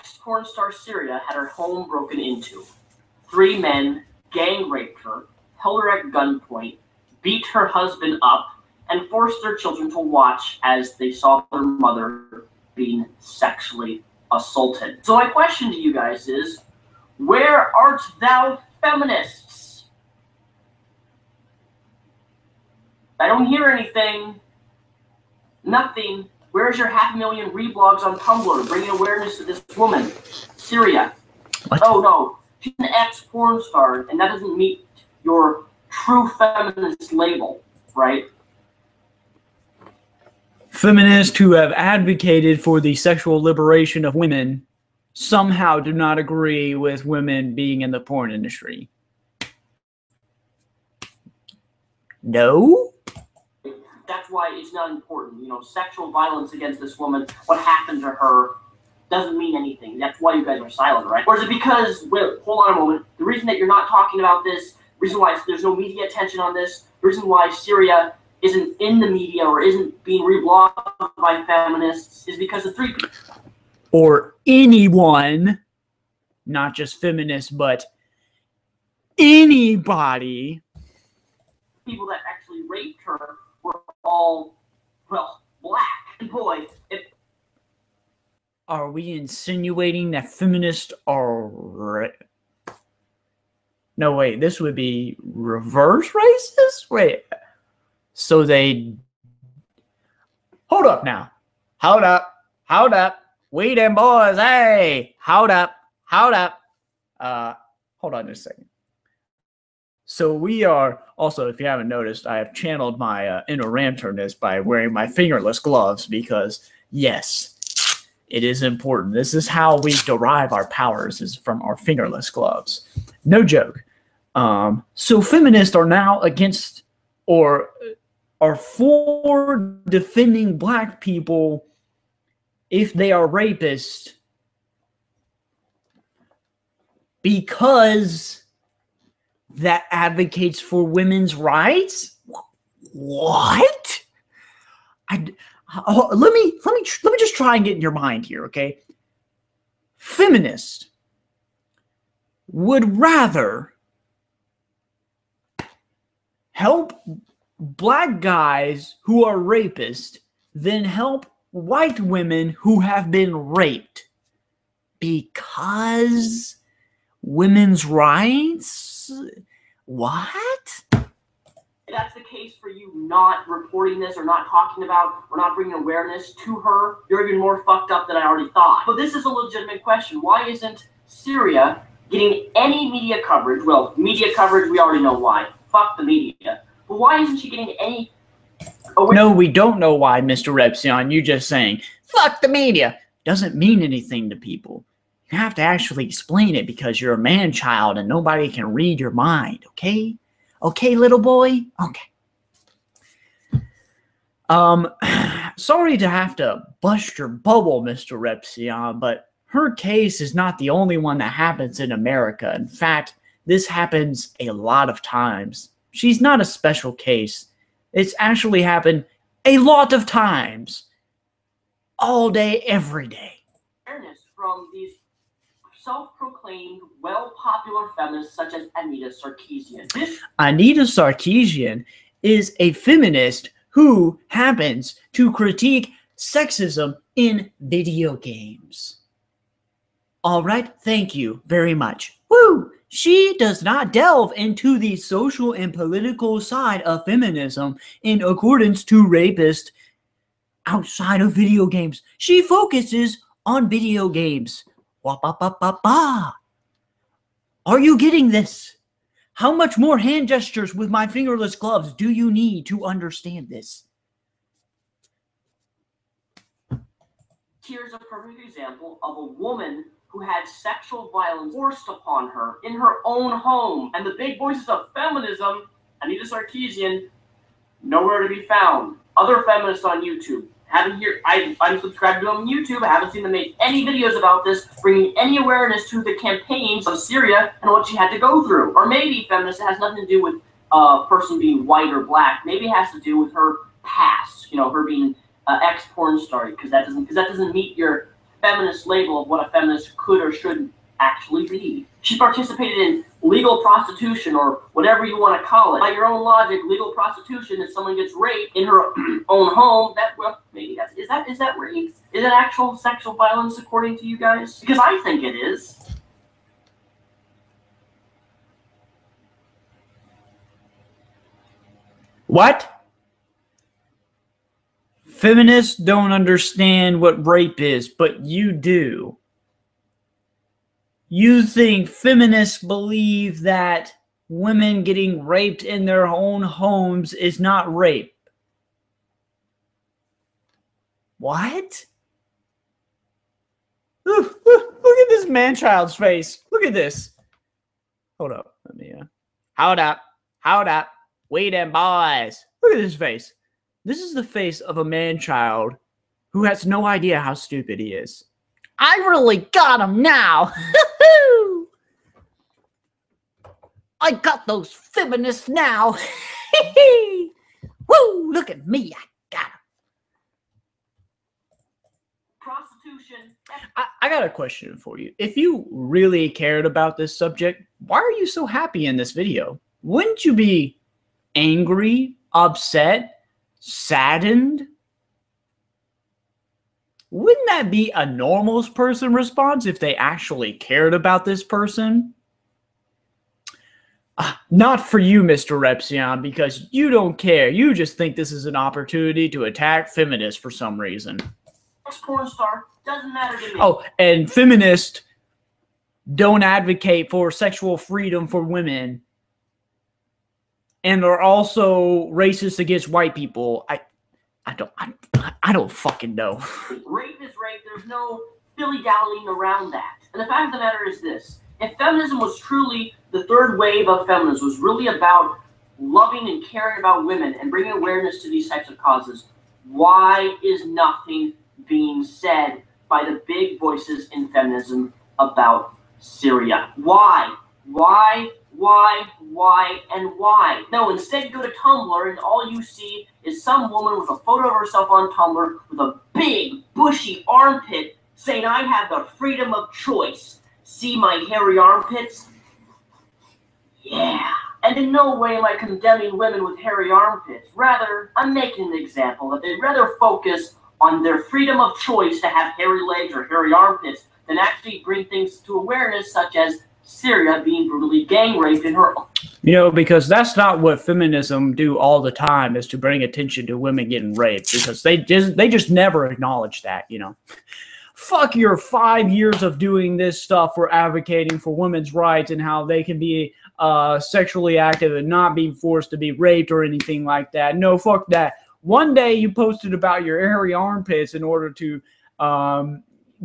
ex-porn star Syria had her home broken into. 3 men gang raped her, held her at gunpoint, beat her husband up, and forced their children to watch as they saw their mother being sexually assaulted. So my question to you guys is, where art thou, feminists? I don't hear anything. Nothing. Where's your 500,000 reblogs on Tumblr bringing awareness to this woman, Syria? What? Oh no, she's an ex-porn star, and that doesn't meet your true feminist label, right? Feminists who have advocated for the sexual liberation of women somehow do not agree with women being in the porn industry. No? That's why it's not important. You know, sexual violence against this woman, what happened to her, doesn't mean anything. That's why you guys are silent, right? Or is it because, wait, hold on a moment, the reason that you're not talking about this, the reason why there's no media attention on this, the reason why Syria isn't in the media or isn't being reblogged by feminists is because of 3 people. Or anyone, not just feminists, but anybody. People that actually raped her were all, well, black. And boy, if... Are we insinuating that feminists are... No, wait, this would be reverse racist? Wait, so they... Hold up now. Hold up. Hold up. We them boys, hey! Hold up. Hold up. Hold on just a second. So we are, also, if you haven't noticed, I have channeled my inner ranterness by wearing my fingerless gloves because, yes, it is important. This is how we derive our powers, is from our fingerless gloves. No joke. So feminists are now against, or are for defending black people if they are rapists because that advocates for women's rights? What? Let me just try and get in your mind here, okay? Feminists would rather help black guys who are rapists than help white women who have been raped because women's rights? What? That's the case for you not reporting this or not talking about or not bringing awareness to her. You're even more fucked up than I already thought. But this is a legitimate question. Why isn't Syria getting any media coverage? Well, media coverage, we already know why. Fuck the media. But why isn't she getting any awareness? No, we don't know why, Mr. Repzion. You just saying, fuck the media, doesn't mean anything to people. You have to actually explain it because you're a man-child and nobody can read your mind, okay? Okay, little boy? Okay. Sorry to have to bust your bubble, Mr. Repzion, but her case is not the only one that happens in America. In fact, this happens a lot of times. She's not a special case. It's actually happened a lot of times. All day, every day. Awareness from these self-proclaimed, well-popular feminists such as Anita Sarkeesian. Anita Sarkeesian is a feminist who happens to critique sexism in video games. All right, thank you very much. Woo! She does not delve into the social and political side of feminism in accordance to rapists outside of video games. She focuses on video games. Wah-ba-ba-ba-ba. Are you getting this? How much more hand gestures with my fingerless gloves do you need to understand this? Here's a perfect example of a woman who had sexual violence forced upon her in her own home. And the big voices of feminism, Anita Sarkeesian, nowhere to be found. Other feminists on YouTube. I'm subscribed to them on YouTube. I haven't seen them make any videos about this, bringing any awareness to the campaigns of Syria and what she had to go through. Or maybe feminist has nothing to do with a person being white or black. Maybe it has to do with her past. You know, her being ex-porn star, because that doesn't meet your feminist label of what a feminist could or should actually be. She participated in legal prostitution, or whatever you want to call it. By your own logic, legal prostitution, if someone gets raped in her own home, well, maybe is that rape? Is it actual sexual violence according to you guys? Because I think it is. What? Feminists don't understand what rape is, but you do. You think feminists believe that women getting raped in their own homes is not rape. What? Look at this man-child's face. Look at this. Hold up. Let me, Hold up. We them boys. Look at his face. This is the face of a man-child who has no idea how stupid he is. I really got him now. I got those feminists now. Woo, look at me. I got him. Prostitution. I got a question for you. If you really cared about this subject, why are you so happy in this video? Wouldn't you be angry, upset, saddened? Wouldn't that be a normal person response if they actually cared about this person? Not for you, MrRepzion, because you don't care. You just think this is an opportunity to attack feminists for some reason. Porn star doesn't matter to me. Oh, and feminists don't advocate for sexual freedom for women, and are also racist against white people. I don't fucking know. Rape is rape. There's no dilly-dallying around that. And the fact of the matter is this. If feminism was truly, the third wave of feminism was really about loving and caring about women and bringing awareness to these types of causes, why is nothing being said by the big voices in feminism about Syria? Why? Why, and why? No, instead you go to Tumblr and all you see is some woman with a photo of herself on Tumblr with a big, bushy armpit saying, I have the freedom of choice. See my hairy armpits? Yeah. And in no way am I condemning women with hairy armpits. Rather, I'm making an example that they'd rather focus on their freedom of choice to have hairy legs or hairy armpits than actually bring things to awareness such as Syria being brutally gang raped in her own. You know, because that's not what feminism do all the time, is to bring attention to women getting raped, because they just never acknowledge that, you know. Fuck your 5 years of doing this stuff for advocating for women's rights and how they can be sexually active and not being forced to be raped or anything like that. No, fuck that. One day you posted about your hairy armpits in order to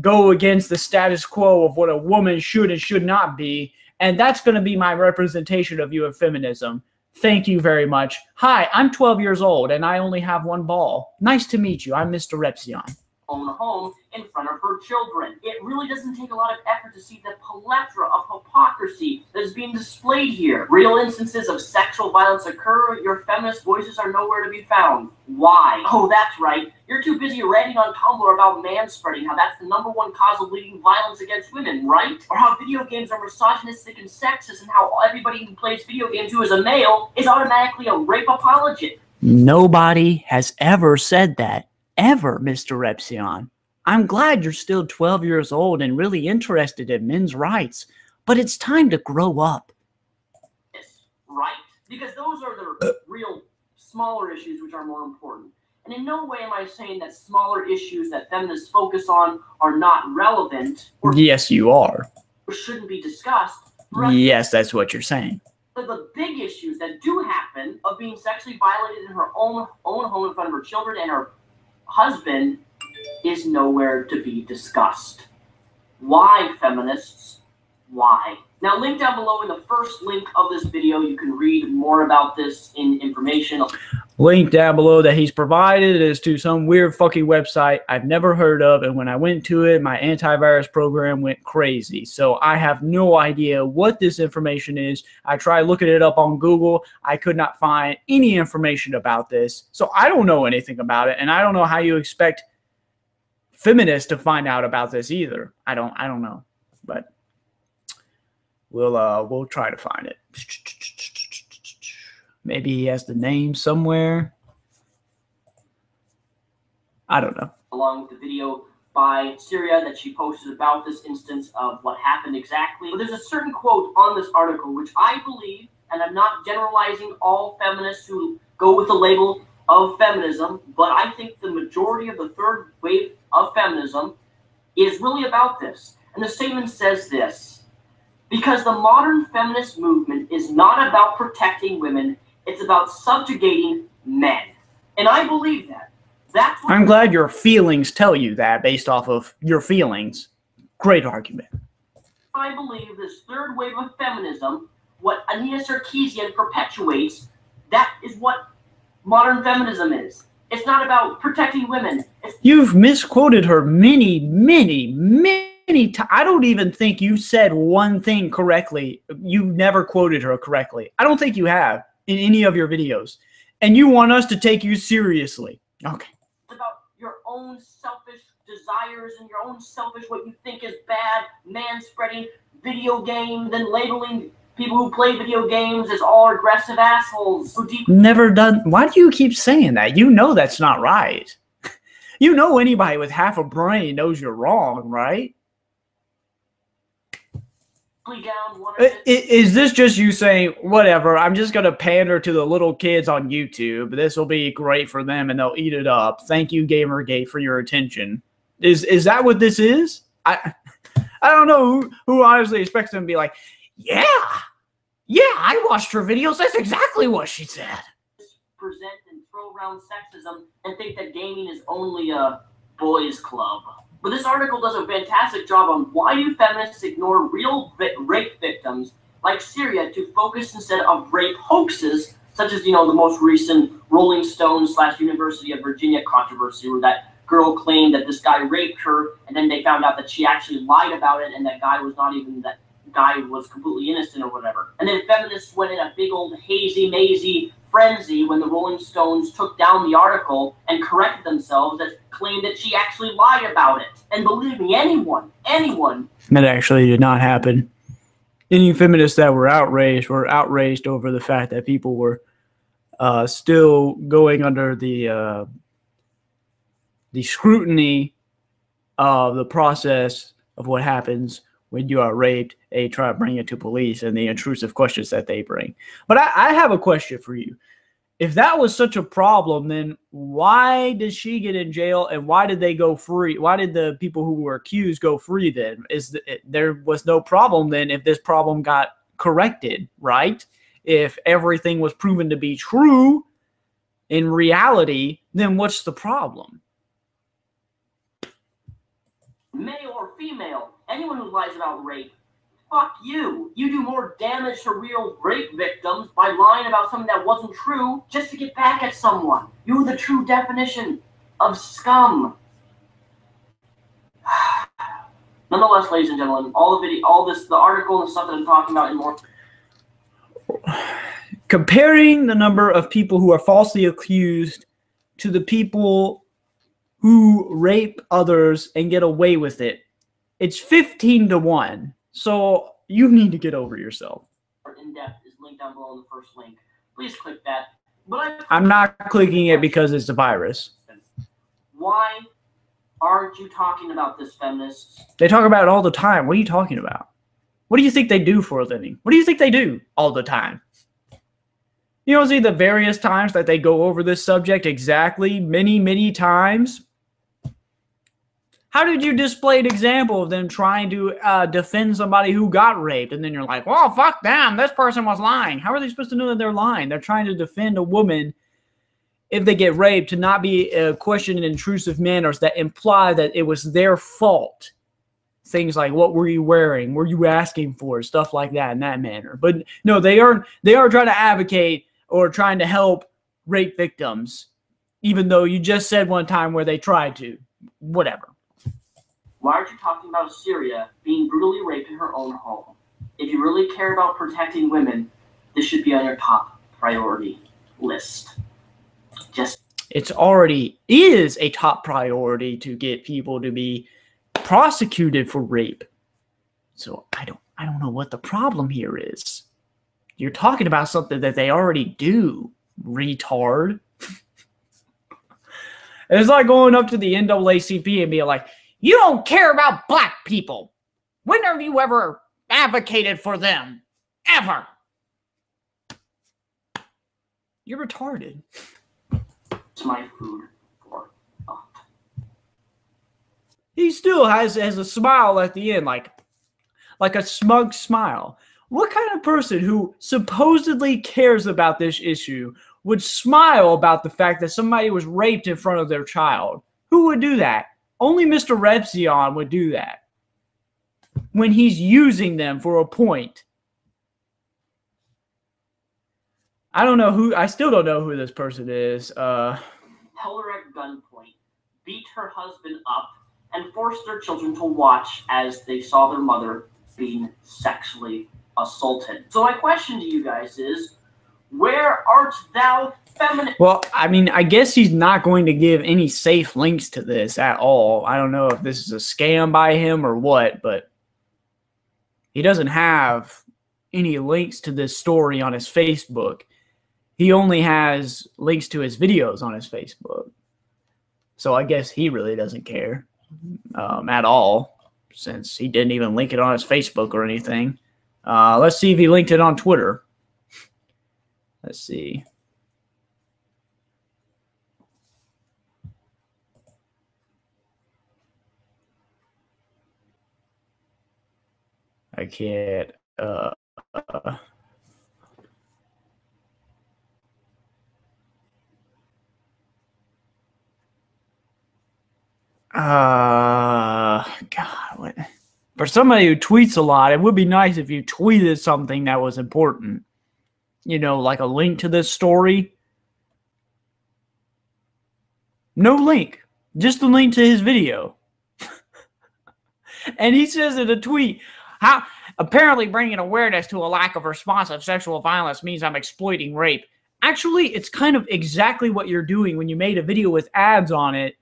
go against the status quo of what a woman should and should not be, and that's going to be my representation of you in feminism. Thank you very much. Hi, I'm 12 years old, and I only have one ball. Nice to meet you. I'm MrRepzion. Own home in front of her children. It really doesn't take a lot of effort to see the plethora of hypocrisy that is being displayed here. Real instances of sexual violence occur, your feminist voices are nowhere to be found. Why? Oh, that's right. You're too busy ranting on Tumblr about manspreading, how that's the #1 cause of leading violence against women, right? Or how video games are misogynistic and sexist, and how everybody who plays video games who is a male is automatically a rape apologist. Nobody has ever said that. Ever, MrRepzion. I'm glad you're still 12 years old and really interested in men's rights, but it's time to grow up. Yes, right? Because those are the real smaller issues which are more important. And in no way am I saying that smaller issues that feminists focus on are not relevant. Or yes, you are. Or shouldn't be discussed. Yes, that's what you're saying. The big issues that do happen of being sexually violated in her own home in front of her children and her husband is nowhere to be discussed. Why, feminists? Why? Now, link down below in the first link of this video, you can read more about this in information. Link down below that he's provided is to some weird fucking website I've never heard of, and when I went to it, my antivirus program went crazy. So I have no idea what this information is. I tried looking it up on Google. I could not find any information about this. So I don't know anything about it, and I don't know how you expect Feminists to find out about this either. I don't know, but we'll try to find it. Maybe he has the name somewhere. I don't know. Along with the video by Syria that she posted about this instance of what happened exactly. But there's a certain quote on this article which I believe, and I'm not generalizing all feminists who go with the label of feminism, but I think the majority of the third wave of feminism is really about this. And the statement says this: because the modern feminist movement is not about protecting women, it's about subjugating men. And I believe that. That's what I'm glad your feelings tell you that based off of your feelings. Great argument. I believe this third wave of feminism, what Anita Sarkeesian perpetuates, that is what modern feminism is. It's not about protecting women. You've misquoted her many times. I don't even think you said one thing correctly. You never quoted her correctly. I don't think you have in any of your videos. And you want us to take you seriously. Okay. It's about your own selfish desires and your own selfish what you think is bad, man-spreading video games and labeling people who play video games as all aggressive assholes. Never done. Why do you keep saying that? You know that's not right. You know anybody with half a brain knows you're wrong, right? Is this just you saying, whatever, I'm just going to pander to the little kids on YouTube. This will be great for them and they'll eat it up. Thank you, Gamergate, for your attention. Is that what this is? I don't know who honestly expects them to be like, yeah, I watched her videos. That's exactly what she said. Present and throw around sexism and think that gaming is only a boys' club. But this article does a fantastic job on why do feminists ignore real rape victims like Syria to focus instead of rape hoaxes, such as, the most recent Rolling Stone / University of Virginia controversy where that girl claimed that this guy raped her and then they found out that she actually lied about it and that guy was not even that guy was completely innocent or whatever. And then feminists went in a big old hazy mazy frenzy when the Rolling Stones took down the article and corrected themselves that claimed that she actually lied about it. And believe me, anyone. That actually did not happen. Any feminists that were outraged over the fact that people were still going under the scrutiny of the process of what happens when you are raped. They try to bring it to police and the intrusive questions that they bring. But I have a question for you. If that was such a problem, then why did she get in jail and why did they go free? Why did the people who were accused go free then? There was no problem then if this problem got corrected, right? If everything was proven to be true in reality, then what's the problem? Male or female, anyone who lies about rape, fuck you. You do more damage to real rape victims by lying about something that wasn't true just to get back at someone. You're the true definition of scum. Nonetheless, ladies and gentlemen, the article and stuff that I'm talking about and more. Comparing the number of people who are falsely accused to the people who rape others and get away with it, it's 15 to 1. So you need to get over yourself. In depth is linked down below in the first link. Please click that. But I'm not clicking it because it's a virus. Why aren't you talking about this, feminists? They talk about it all the time. What are you talking about? What do you think they do for a living? What do you think they do all the time? You don't see the various times that they go over this subject exactly many times? How did you display an example of them trying to defend somebody who got raped? And then you're like, well, fuck them. This person was lying. How are they supposed to know that they're lying? They're trying to defend a woman if they get raped to not be questioned in intrusive manners that imply that it was their fault. Things like, what were you wearing? Were you asking for? Stuff like that in that manner. But no, they are trying to advocate or trying to help rape victims, even though you just said one time where they tried to. Whatever. Why aren't you talking about Syria being brutally raped in her own home? If you really care about protecting women, this should be on your top priority list. it's already is a top priority to get people to be prosecuted for rape. So I don't know what the problem here is. You're talking about something that they already do, retard. It's like going up to the NAACP and being like, you don't care about black people. When have you ever advocated for them? Ever. You're retarded. It's my food for thought. He still has a smile at the end, like a smug smile. What kind of person who supposedly cares about this issue would smile about the fact that somebody was raped in front of their child? Who would do that? Only MrRepzion would do that when he's using them for a point. I still don't know who this person is. Held her at gunpoint, beat her husband up, and forced their children to watch as they saw their mother being sexually assaulted. So my question to you guys is, where art thou, feminist? Well, I mean, I guess he's not going to give any safe links to this at all. I don't know if this is a scam by him or what, but he doesn't have any links to this story on his Facebook. He only has links to his videos on his Facebook. So I guess he really doesn't care at all, since he didn't even link it on his Facebook or anything. Let's see if he linked it on Twitter. Let's see. I can't. God, what? For somebody who tweets a lot, it would be nice if you tweeted something that was important. You know, like a link to this story. No link. Just the link to his video. And he says in a tweet, how apparently bringing awareness to a lack of response of sexual violence means I'm exploiting rape. Actually, it's kind of exactly what you're doing when you made a video with ads on it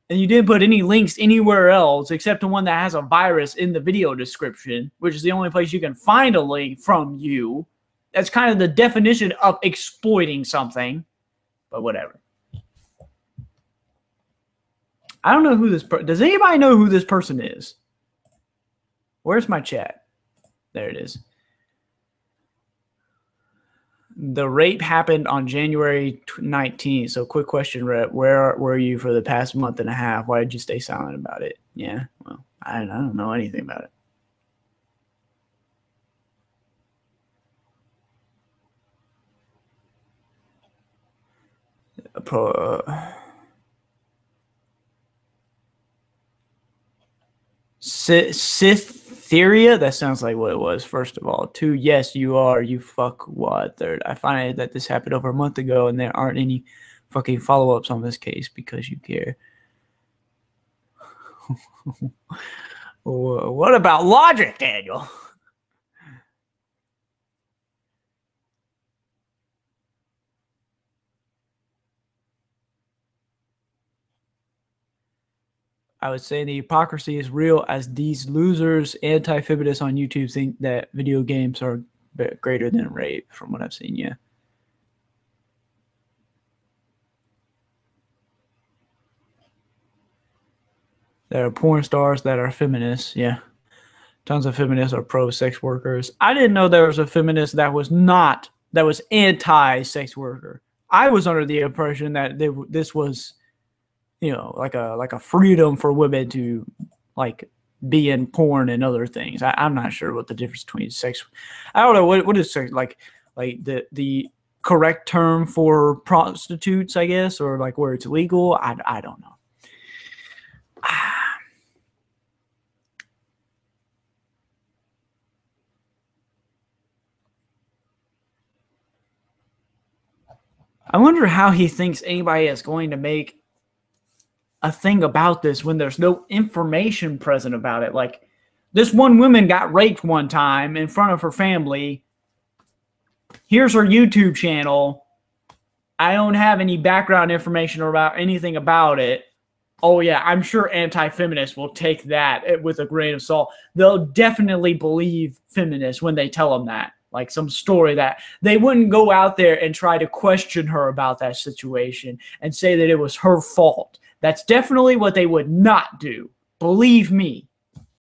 and you didn't put any links anywhere else except the one that has a virus in the video description, which is the only place you can find a link from you. That's kind of the definition of exploiting something, but whatever. I don't know who this does anybody know who this person is? Where's my chat? There it is. The rape happened on January 19th. So quick question, Rep. Where were you for the past month and a half? Why did you stay silent about it? Yeah, well, I don't know anything about it. Cytheria? That sounds like what it was, first of all. 2, yes, you are. You fuck what? 3rd, I find that this happened over a month ago and there aren't any fucking follow-ups on this case because you care. What about logic, Daniel? I would say the hypocrisy is real as these losers, anti-feminists on YouTube think that video games are greater than rape, from what I've seen, yeah. There are porn stars that are feminists, yeah. Tons of feminists are pro-sex workers. I didn't know there was a feminist that was anti-sex worker. I was under the impression that this was, you know, like a freedom for women to like be in porn and other things. I'm not sure what the difference between sex. I don't know what is sex, like the correct term for prostitutes, I guess, or like where it's legal. I don't know. I wonder how he thinks anybody is going to make a thing about this when there's no information present about it. Like, this one woman got raped one time in front of her family. Here's her YouTube channel. I don't have any background information about anything about it. Oh yeah, I'm sure anti-feminists will take that with a grain of salt. They'll definitely believe feminists when they tell them that. Like some story that they wouldn't go out there and try to question her about that situation and say that it was her fault. That's definitely what they would not do. Believe me.